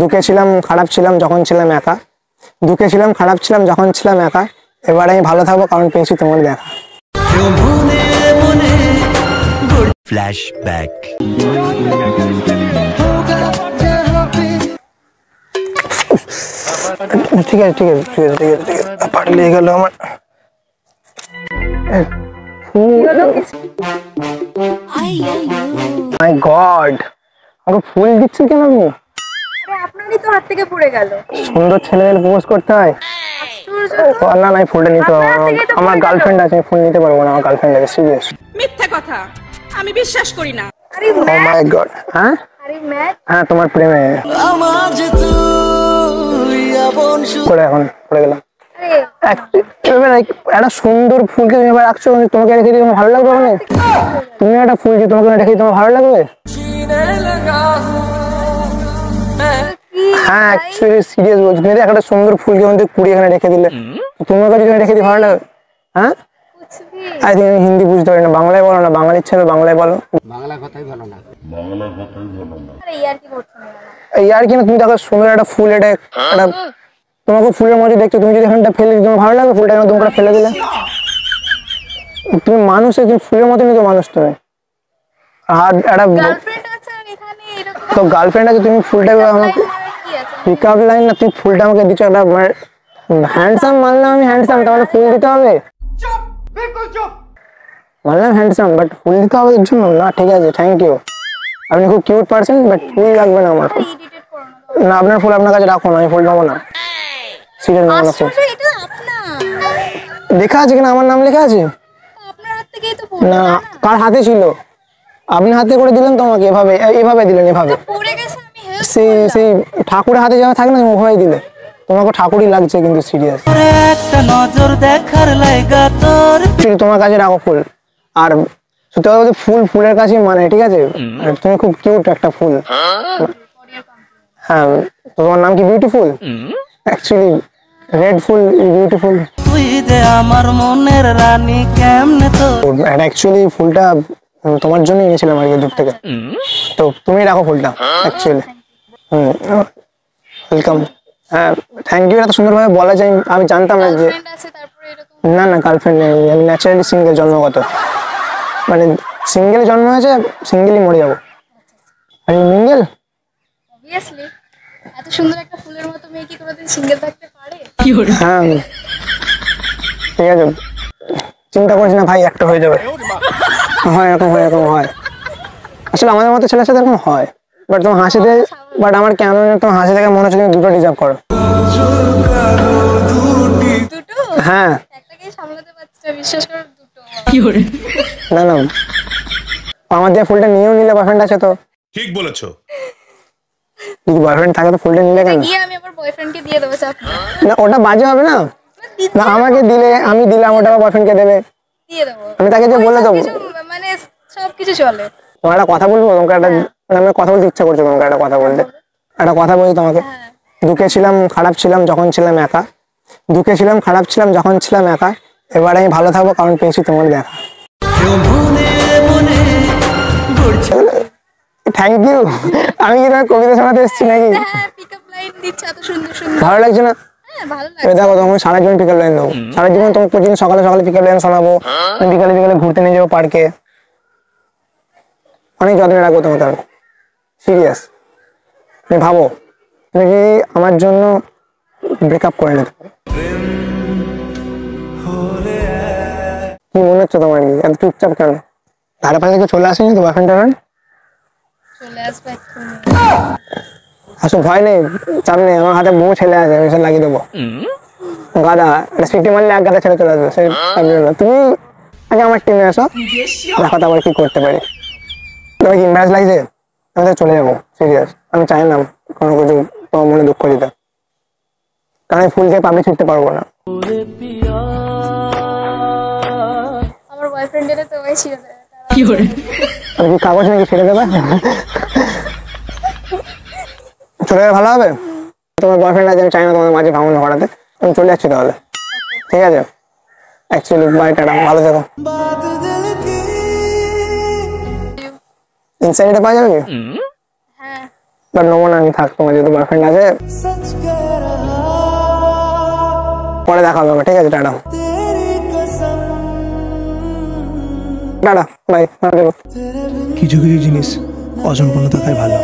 দুঃখে ছিলাম, খারাপ ছিলাম যখন ছিলাম একা। দুঃখে ছিলাম, খারাপ ছিলাম যখন ছিলাম একা। এবার আমি ভালো থাকবো কারণ পেয়েছি তোমার দেখা। ফ্ল্যাশব্যাক। ঠিক আছে ঠিক আছে ঠিক আছে ঠিক আছে ঠিক আছে পারলে গেল আমার। মাই গড, আমাকে ফুল দিচ্ছেন কেন আপনি? আপনারই তো হাত থেকে পড়ে গেল। সুন্দর ছেলেদের প্রপোজ করতে হয়? না না, ফুলটা নিতে পারবো না, আমার গার্লফ্রেন্ড আছে, ফুল নিতে পারবো না, আমার গার্লফ্রেন্ড আছে। সিরিয়াস মিথ্যা কথা, আমি বিশ্বাস করি না। আরে ও মাই গড। হ্যাঁ আরে ম্যাট, হ্যাঁ তোমার প্রেমে করে এখন পড়ে গেলাম। একটা সুন্দর ফুলকে তুমি এবার রাখছো, তোমাকে রেখে দিয়ে ভালো লাগবে? মানে তুমি একটা ফুল যে তোমাকে রেখে তোমার ভালো লাগবে? হ্যাঁ অ্যাকচুয়ালি সিরিয়াস বলছি, তুমি একটা সুন্দর ফুলকে মধ্যে কুড়িয়ে এখানে রেখে দিলে, তোমার কাছে রেখে দিয়ে ভালো লাগবে? হ্যাঁ আই থিঙ্ক আমি হিন্দি বুঝতে পারি না, বাংলায় বলো না, বাঙালির ছেলে বাংলায় বলো। বাংলা কথাই বলো না, আরে ইয়ার কি করছো না? ইয়ার কি না, তুমি দেখো সুন্দর একটা ফুল, এটা একটা তোমাকে ফুলের মধ্যে দেখছো, তুমি যদি এখানটা ফেলে দিতে তোমার ভালো লাগবে? ফুলটা তুমি করে ফেলে দিলে, তুমি মানুষ, তুমি ফুলের মতো নিতো মানুষ তুমি। আর একটা গার্লফ্রেন্ড আছে এখানে এরকম তো গার্লফ্রেন্ড আছে, তুমি ফুলটা আমাকে কি আছে? পিক আপ লাইন না, তুই ফুলটা আমাকে দিচ্ছ একটা হ্যান্ডসাম মানলাম আমি, হ্যান্ডসাম তাহলে ফুল দিতে হবে? মানলাম হ্যান্ডসাম, বাট ফুল দিতে হবে এর জন্য না? ঠিক আছে, থ্যাংক ইউ, আপনি খুব কিউট পারসন, বাট ফুল লাগবে না আমার। এডিটেড করো না। না আপনার ফুল আপনার কাছে রাখুন, আমি ফুল নেবো না। সিরিয়াস নেবো না ফুল। এটা আপনার লেখা আছে কিনা, আমার নাম লেখা আছে? আপনার হাত থেকেই তো পড়ে না, কার হাতে ছিল? আপনি হাতে করে দিলেন তো আমাকে, এভাবে এভাবে দিলেন, এভাবে। পড়ে গেছে, আমি হেল্প সেই সেই ঠাকুরের হাতে যাওয়া থাকে না, ওভাবে দিলে। তোমাকে ঠাকুরই লাগছে কিন্তু সিরিয়াস। একটা নজর দেখার লাইগা তোর তোমার কাছে রাখো ফুল। আর সত্যি কথা বলতে ফুল ফুলের কাছে মানে, ঠিক আছে? আর তুমি খুব কিউট একটা ফুল। হ্যাঁ, তোমার নাম কি বিউটিফুল? অ্যাকচুয়ালি রেড ফুল বিউটিফুল। তুই যে আমার মনের রানী কেমনে তো। অ্যাকচুয়ালি ফুলটা তোমার জন্য এনেছিলাম আর কি দূর থেকে, তো তুমি রাখো ফুলটা অ্যাকচুয়ালি। ওয়েলকাম। হ্যাঁ থ্যাংক ইউ, এত সুন্দরভাবে বলা যায়, আমি জানতাম না যে। ফ্রেন্ড আছে তারপরে এরকম। না না, গার্লফ্রেন্ড নেই, আমি ন্যাচারালি সিঙ্গেল, জন্মগত মানে সিঙ্গেল জন্ম হয়েছে, সিঙ্গেলই মরে যাবো। Are you mingle? অবভিয়াসলি, এত সুন্দর একটা ফুলের মতো মেয়ে কি কোনোদিন সিঙ্গেল থাকতে পারে? হ্যাঁ ঠিক আছে, চিন্তা করিস না ভাই, একটা হয়ে যাবে। হয় এরকম হয়, এরকম হয় আসলে, আমাদের মতো ছেলের সাথে এরকম হয়। বাট তোমার হাসিতে, বাট আমার কেন তোমার হাসি দেখে মনে হচ্ছে তুমি দুটো ডিজার্ভ করো। দুটো? হ্যাঁ একটাকেই সামলাতে পারছি না, বিশ্বাস করো, দুটো। না না, আমার দিয়ে ফুলটা নিয়েও নিলে, বয়ফ্রেন্ড আছে তো। ঠিক বলেছো। যদি বয়ফ্রেন্ড থাকে তো ফুলটা নিলে কেন? গিয়ে আমি আমার বয়ফ্রেন্ডকে দিয়ে দেবো, চাপ নেই। না ওটা বাজে হবে না? না আমাকে দিলে, আমি দিলাম, ওটা বয়ফ্রেন্ডকে দেবে, দিয়ে দেবো, আমি তাকে যে বলে দেবো। মানে সবকিছু চলে। তোমার একটা কথা বলবো, তোমাকে একটা আমার কথা বলতে ইচ্ছা করছে, তোমাকে একটা কথা বলতে। একটা কথা বলি তোমাকে। দুঃখে ছিলাম, খারাপ ছিলাম যখন ছিলাম একা। দুঃখে ছিলাম, খারাপ ছিলাম যখন ছিলাম একা। এবার আমি ভালো থাকবো কারণ পেয়েছি তোমার দেখা। Thank you. আমি কি তোমার কবিতা শোনাতে এসেছি নাকি? হ্যাঁ, পিকআপ লাইন দিচ্ছে এত সুন্দর সুন্দর। ভালো লাগছে না? হ্যাঁ ভালো এ লাগছে। দেখো, তোমাকে সারা জীবন পিকআপ লাইন দেবো, সারা জীবন তোমাকে প্রতিদিন সকালে সকালে পিকআপ লাইন শোনাবো, বিকালে বিকালে ঘুরতে নিয়ে যাবো পার্কে, অনেক যত্নে রাখবো তোমাকে আমি। সিরিয়াস, তুমি ভাবো তুমি কি আমার জন্য ব্রেকআপ করে নিতে পারো? কি মনে হচ্ছে তোমার, কি এত চুপচাপ কেন? ধারে পাশে কেউ চলে আসেনি তো বয়ফ্রেন্ড? চলে আসবে এক্ষুনি। আসো, ভয় নেই, চাপ নেই, আমার হাতে বউ ছেলে আছে, আমি সব লাগিয়ে দেবো। গাদা একটা সিটি মারলে এক গাদা ছেলে চলে আসবে, সেই তুমি আগে আমার টিমে আসো, দেখো তো আবার কি করতে পারি। তোমার কি ম্যাচ লাগছে? আমি তো চলে যাবো, সিরিয়াস, আমি চাই না কোনো কিছু তোমার মনে দুঃখ দিতে, কারণ ফুল দিয়ে পাবলিক ছুটতে পারবো না। আমার বয়ফ্রেন্ড এলে তো ওই ছিল। আমি কি কাগজ নাকি ছেড়ে দেবে? চলে গেলে ভালো হবে। তোমার বয়ফ্রেন্ড আছে, আমি চাই না তোমার মাঝে ভাঙন করাতে, আমি চলে যাচ্ছি তাহলে, ঠিক আছে? অ্যাকচুয়ালি বাই, টাটা, ভালো থেকো। ইনসাইডে পাওয়া যাবে কি? হ্যাঁ বাট নেবো না আমি, থাক, তোমার যেহেতু বয়ফ্রেন্ড আছে। পরে দেখা হবে, ঠিক আছে, টাটা টাটা, বাই। কিছু কিছু জিনিস অসম্পূর্ণ থাকাই ভালো।